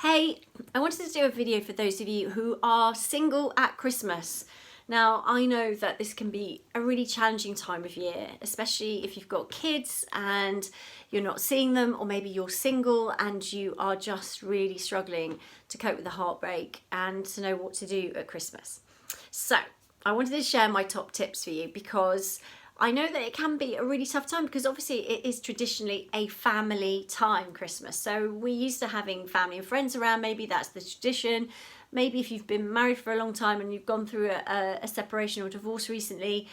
Hey, I wanted to do a video for those of you who are single at Christmas. Now, I know that this can be a really challenging time of year, especially if you've got kids and you're not seeing them, or maybe you're single and you are just really struggling to cope with the heartbreak and to know what to do at Christmas. So, I wanted to share my top tips for you because I know that it can be a really tough time because obviously it is traditionally a family time, Christmas. So we're used to having family and friends around. Maybe that's the tradition. Maybe if you've been married for a long time and you've gone through a separation or divorce recently,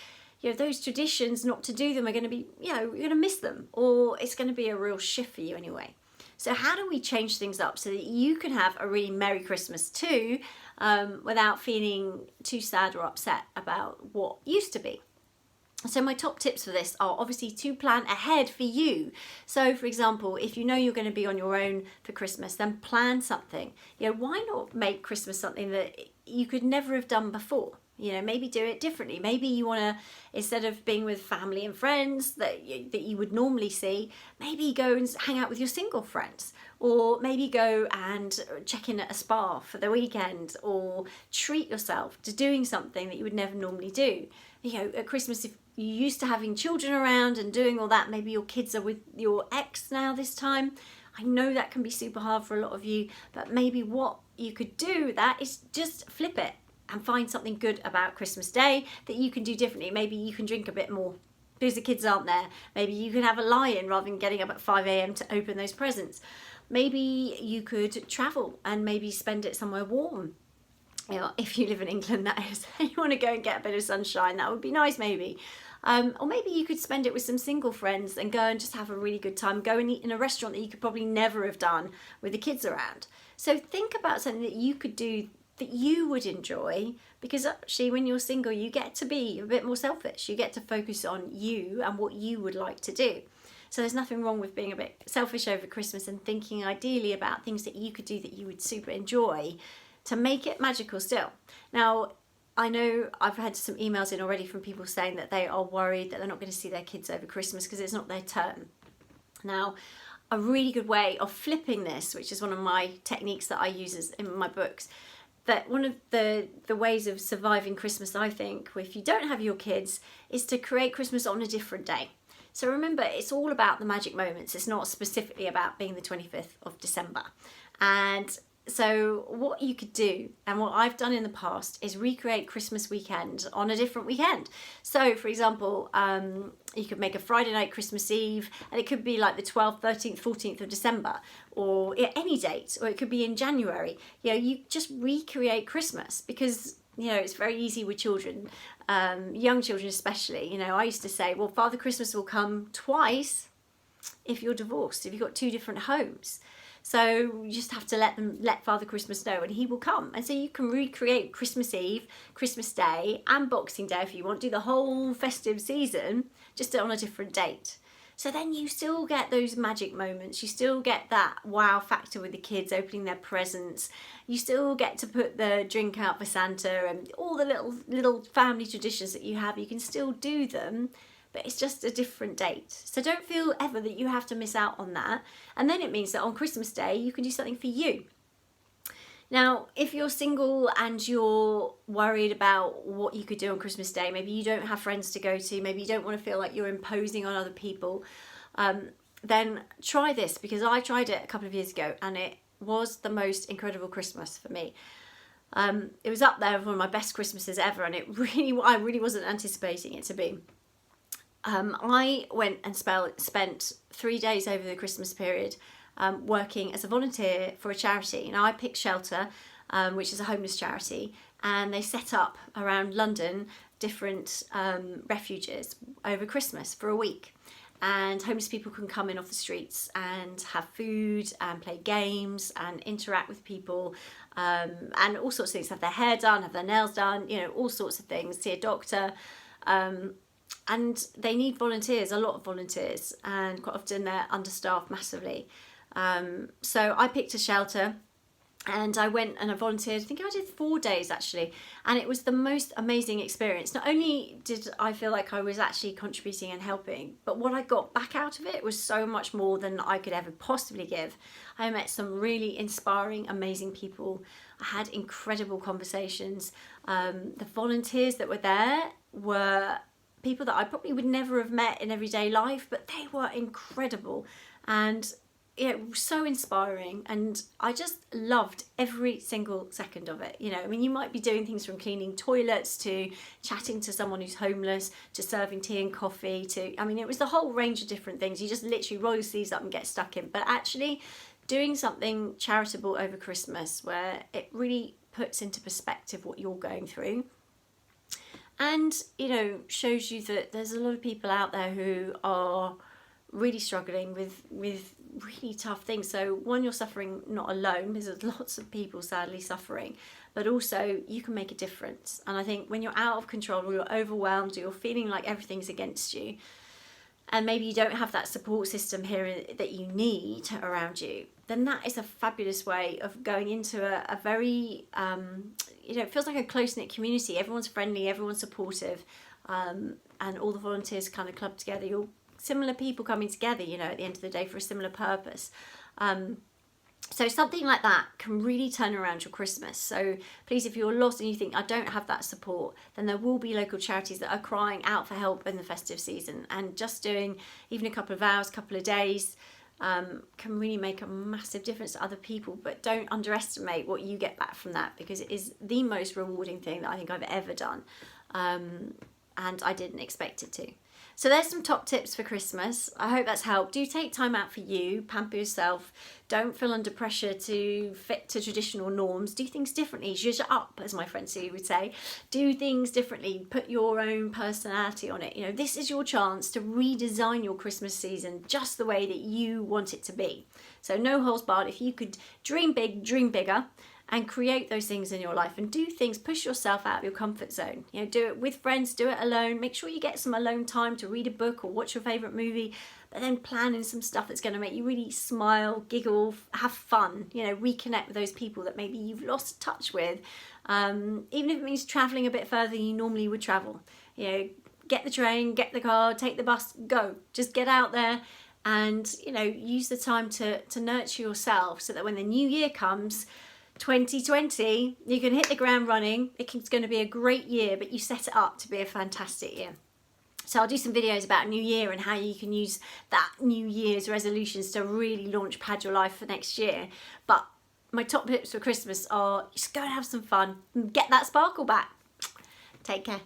those traditions, not to do them, are going to be, you're going to miss them, or it's going to be a real shift for you anyway. So how do we change things up so that you can have a really Merry Christmas too, without feeling too sad or upset about what used to be? So my top tips for this are obviously to plan ahead for you. So for example, if you know you're going to be on your own for Christmas, then plan something. Why not make Christmas something that you could never have done before? Maybe do it differently. Maybe you want to, instead of being with family and friends that you would normally see, maybe go and hang out with your single friends, or maybe go and check in at a spa for the weekend, or treat yourself to doing something that you would never normally do. At Christmas, if you're used to having children around and doing all that, maybe your kids are with your ex now this time. I know that can be super hard for a lot of you, but maybe what you could do with that is just flip it and find something good about Christmas Day that you can do differently. Maybe you can drink a bit more because the kids aren't there. Maybe you can have a lie-in rather than getting up at 5 a.m. to open those presents. Maybe you could travel and maybe spend it somewhere warm. If you live in England, that is, you want to go and get a bit of sunshine, that would be nice maybe. Or maybe you could spend it with some single friends and go and just have a really good time. Go and eat in a restaurant that you could probably never have done with the kids around. So think about something that you could do that you would enjoy, because actually when you're single you get to be a bit more selfish. You get to focus on you and what you would like to do. So there's nothing wrong with being a bit selfish over Christmas and thinking ideally about things that you could do that you would super enjoy to make it magical still. Now, I know I've had some emails in already from people saying that they are worried that they're not going to see their kids over Christmas because it's not their turn. Now, a really good way of flipping this, which is one of my techniques that I use in my books, that one of the ways of surviving Christmas, I think, if you don't have your kids, is to create Christmas on a different day. So remember, it's all about the magic moments. It's not specifically about being the 25th of December. And so what you could do, and what I've done in the past, is recreate Christmas weekend on a different weekend. So for example, you could make a Friday night Christmas Eve, and it could be like the 12th, 13th, 14th of December, or any date, or it could be in January. You just recreate Christmas because it's very easy with children, young children especially. I used to say, well, Father Christmas will come twice if you're divorced, if you've got two different homes. So you just have to let Father Christmas know, and he will come. And so you can recreate Christmas Eve, Christmas Day, and Boxing Day if you want. Do the whole festive season just on a different date. So then you still get those magic moments. You still get that wow factor with the kids opening their presents. You still get to put the drink out for Santa, and all the little family traditions that you have. You can still do them, but it's just a different date. So don't feel ever that you have to miss out on that. And then it means that on Christmas Day, you can do something for you. Now, if you're single and you're worried about what you could do on Christmas Day, maybe you don't have friends to go to, maybe you don't want to feel like you're imposing on other people, then try this, because I tried it a couple of years ago and it was the most incredible Christmas for me. It was up there with one of my best Christmases ever, and I really wasn't anticipating it to be. I went and spent 3 days over the Christmas period working as a volunteer for a charity. Now, I picked Shelter, which is a homeless charity, and they set up around London different refuges over Christmas for a week. And homeless people can come in off the streets and have food and play games and interact with people, and all sorts of things. Have their hair done, have their nails done, all sorts of things, see a doctor. And they need volunteers, a lot of volunteers, and quite often they're understaffed massively. So I picked a shelter and I went and I volunteered. I think I did 4 days actually, and it was the most amazing experience. Not only did I feel like I was actually contributing and helping, but what I got back out of it was so much more than I could ever possibly give. I met some really inspiring, amazing people. I had incredible conversations. The volunteers that were there were people that I probably would never have met in everyday life, but they were incredible, and it was so inspiring, and I just loved every single second of it. You know, I mean, you might be doing things from cleaning toilets to chatting to someone who's homeless to serving tea and coffee to, I mean, it was the whole range of different things. You just literally roll your sleeves up and get stuck in. But actually doing something charitable over Christmas where it really puts into perspective what you're going through, and, you know, shows you that there's a lot of people out there who are really struggling with really tough things. So one, you're suffering not alone, there's lots of people sadly suffering, but also you can make a difference. And I think when you're out of control, or you're overwhelmed, or you're feeling like everything's against you, and maybe you don't have that support system here that you need around you, then that is a fabulous way of going into a very, you know, it feels like a close-knit community. Everyone's friendly, everyone's supportive, and all the volunteers kind of club together. You're similar people coming together, you know, at the end of the day for a similar purpose. So something like that can really turn around your Christmas. So please, if you're lost and you think I don't have that support, then there will be local charities that are crying out for help in the festive season, and just doing even a couple of hours, couple of days, can really make a massive difference to other people. But don't underestimate what you get back from that, because it is the most rewarding thing that I think I've ever done, and I didn't expect it to. So there's some top tips for Christmas. I hope that's helped. Do take time out for you, pamper yourself. Don't feel under pressure to fit to traditional norms. Do things differently. Zhuzh it up, as my friend Sue would say. Do things differently. Put your own personality on it. You know, this is your chance to redesign your Christmas season just the way that you want it to be. So no holds barred. If you could dream big, dream bigger, and create those things in your life, and do things, push yourself out of your comfort zone. You know, do it with friends, do it alone. Make sure you get some alone time to read a book or watch your favourite movie, but then plan in some stuff that's going to make you really smile, giggle, have fun, you know, reconnect with those people that maybe you've lost touch with, even if it means travelling a bit further than you normally would travel. You know, get the train, get the car, take the bus, go. Just get out there and, you know, use the time to nurture yourself, so that when the new year comes, 2020, you can hit the ground running. It's going to be a great year, but you set it up to be a fantastic year. So I'll do some videos about New Year and how you can use that New Year's resolutions to really launch pad your life for next year. But my top tips for Christmas are just go and have some fun and get that sparkle back. Take care.